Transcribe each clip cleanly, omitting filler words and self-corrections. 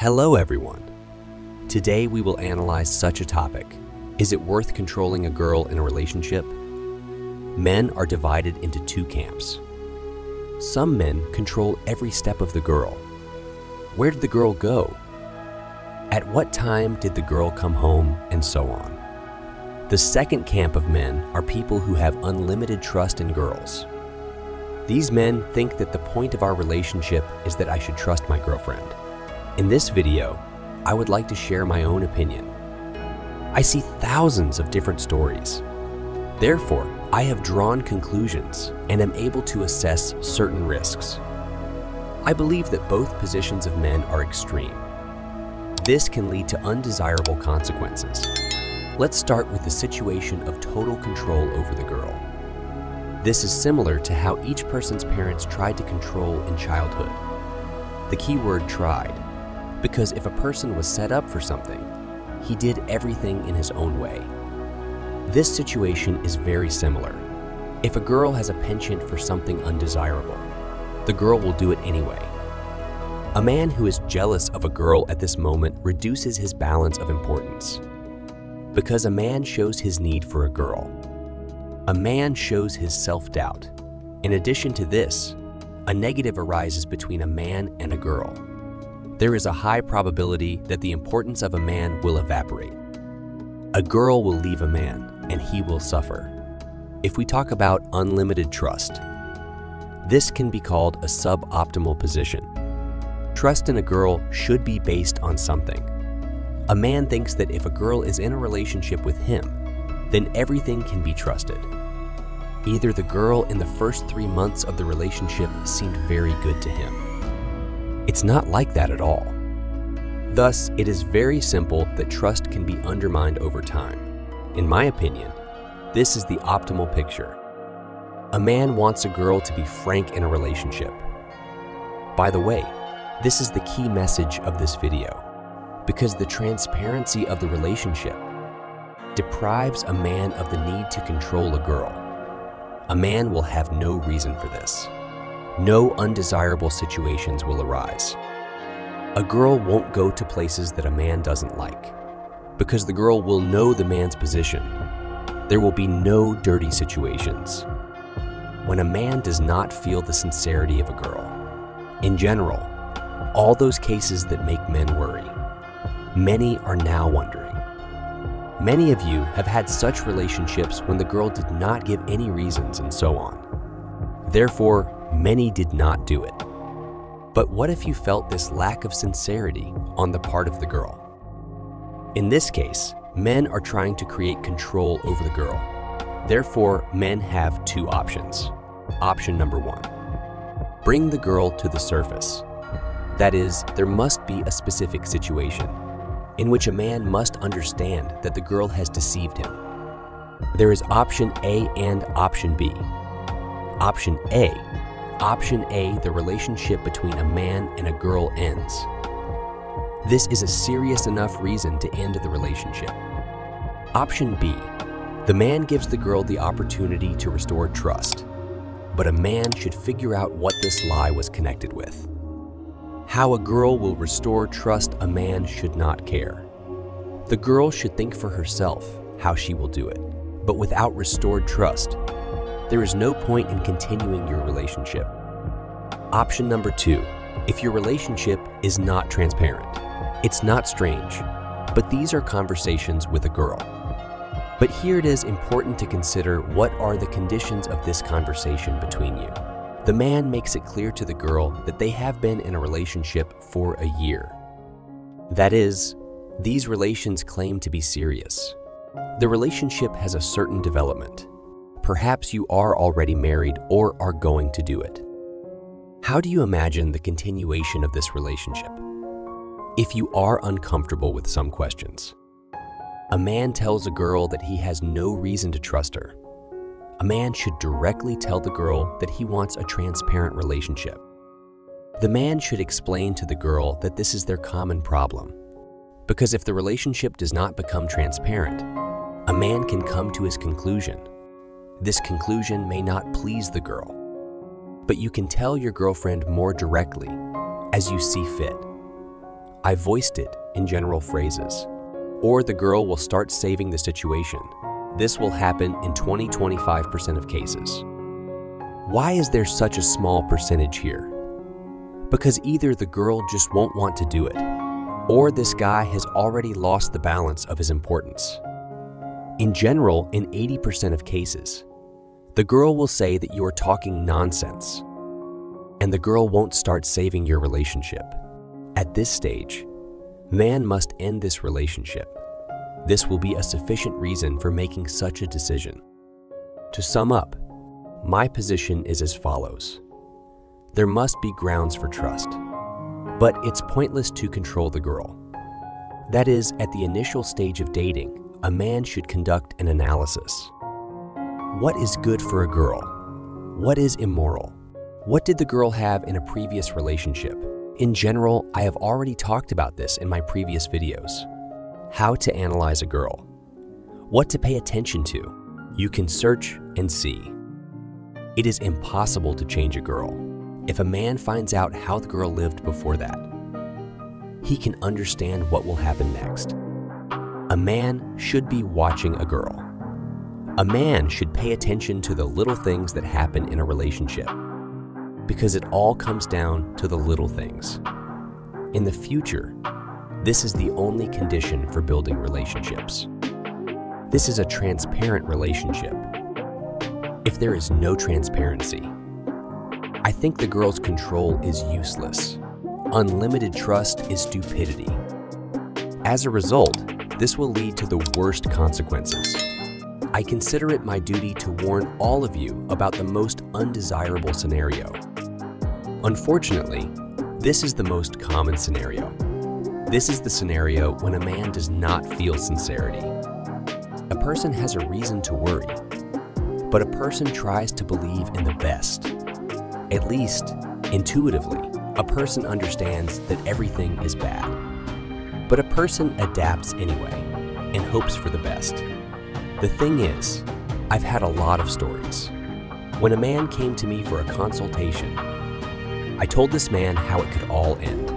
Hello everyone. Today we will analyze such a topic. Is it worth controlling a girl in a relationship? Men are divided into two camps. Some men control every step of the girl. Where did the girl go? At what time did the girl come home, and so on. The second camp of men are people who have unlimited trust in girls. These men think that the point of our relationship is that I should trust my girlfriend. In this video, I would like to share my own opinion. I see thousands of different stories. Therefore, I have drawn conclusions and am able to assess certain risks. I believe that both positions of men are extreme. This can lead to undesirable consequences. Let's start with the situation of total control over the girl. This is similar to how each person's parents tried to control in childhood. The key word tried, because if a person was set up for something, he did everything in his own way. This situation is very similar. If a girl has a penchant for something undesirable, the girl will do it anyway. A man who is jealous of a girl at this moment reduces his balance of importance. Because a man shows his need for a girl. A man shows his self-doubt. In addition to this, a negative arises between a man and a girl. There is a high probability that the importance of a man will evaporate. A girl will leave a man, and he will suffer. If we talk about unlimited trust, this can be called a suboptimal position. Trust in a girl should be based on something. A man thinks that if a girl is in a relationship with him, then everything can be trusted. Either the girl in the first 3 months of the relationship seemed very good to him. It's not like that at all. Thus, it is very simple that trust can be undermined over time. In my opinion, this is the optimal picture. A man wants a girl to be frank in a relationship. By the way, this is the key message of this video, because the transparency of the relationship deprives a man of the need to control a girl. A man will have no reason for this. No undesirable situations will arise. A girl won't go to places that a man doesn't like, because the girl will know the man's position. There will be no dirty situations. When a man does not feel the sincerity of a girl, in general, all those cases that make men worry, many are now wondering. Many of you have had such relationships when the girl did not give any reasons and so on. Therefore, many did not do it. But what if you felt this lack of sincerity on the part of the girl? In this case, men are trying to create control over the girl. Therefore, men have two options. Option number one, bring the girl to the surface. That is, there must be a specific situation in which a man must understand that the girl has deceived him. There is option A and option B. Option A, the relationship between a man and a girl ends. This is a serious enough reason to end the relationship. Option B, the man gives the girl the opportunity to restore trust, but a man should figure out what this lie was connected with. How a girl will restore trust, a man should not care. The girl should think for herself how she will do it, but without restored trust, there is no point in continuing your relationship. Option number two, if your relationship is not transparent. It's not strange, but these are conversations with a girl. But here it is important to consider what are the conditions of this conversation between you. The man makes it clear to the girl that they have been in a relationship for a year. That is, these relations claim to be serious. The relationship has a certain development. Perhaps you are already married or are going to do it. How do you imagine the continuation of this relationship? If you are uncomfortable with some questions, a man tells a girl that he has no reason to trust her. A man should directly tell the girl that he wants a transparent relationship. The man should explain to the girl that this is their common problem. Because if the relationship does not become transparent, a man can come to his conclusion. This conclusion may not please the girl, but you can tell your girlfriend more directly as you see fit. I voiced it in general phrases. Or the girl will start saving the situation. This will happen in 20–25% of cases. Why is there such a small percentage here? Because either the girl just won't want to do it, or this guy has already lost the balance of his importance. In general, in 80% of cases, the girl will say that you are talking nonsense, and the girl won't start saving your relationship. At this stage, man must end this relationship. This will be a sufficient reason for making such a decision. To sum up, my position is as follows. There must be grounds for trust, but it's pointless to control the girl. That is, at the initial stage of dating, a man should conduct an analysis. What is good for a girl? What is immoral? What did the girl have in a previous relationship? In general, I have already talked about this in my previous videos. How to analyze a girl. What to pay attention to. You can search and see. It is impossible to change a girl. If a man finds out how the girl lived before that, he can understand what will happen next. A man should be watching a girl. A man should pay attention to the little things that happen in a relationship, because it all comes down to the little things. In the future, this is the only condition for building relationships. This is a transparent relationship. If there is no transparency, I think the girl's control is useless. Unlimited trust is stupidity. As a result, this will lead to the worst consequences. I consider it my duty to warn all of you about the most undesirable scenario. Unfortunately, this is the most common scenario. This is the scenario when a man does not feel sincerity. A person has a reason to worry, but a person tries to believe in the best. At least, intuitively, a person understands that everything is bad. But a person adapts anyway and hopes for the best. The thing is, I've had a lot of stories. When a man came to me for a consultation, I told this man how it could all end.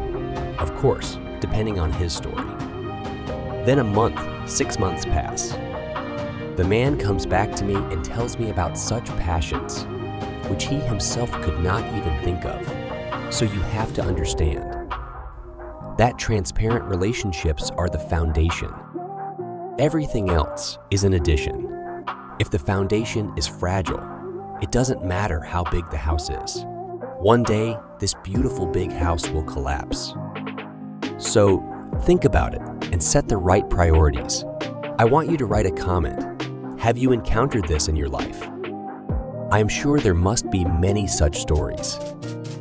Of course, depending on his story. Then a month, 6 months pass. The man comes back to me and tells me about such passions, which he himself could not even think of. So you have to understand that transparent relationships are the foundation. Everything else is an addition. If the foundation is fragile, it doesn't matter how big the house is. One day, this beautiful big house will collapse. So think about it and set the right priorities. I want you to write a comment. Have you encountered this in your life? I am sure there must be many such stories.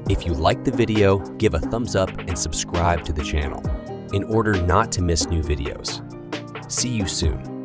If you liked the video, give a thumbs up and subscribe to the channel in order not to miss new videos. See you soon.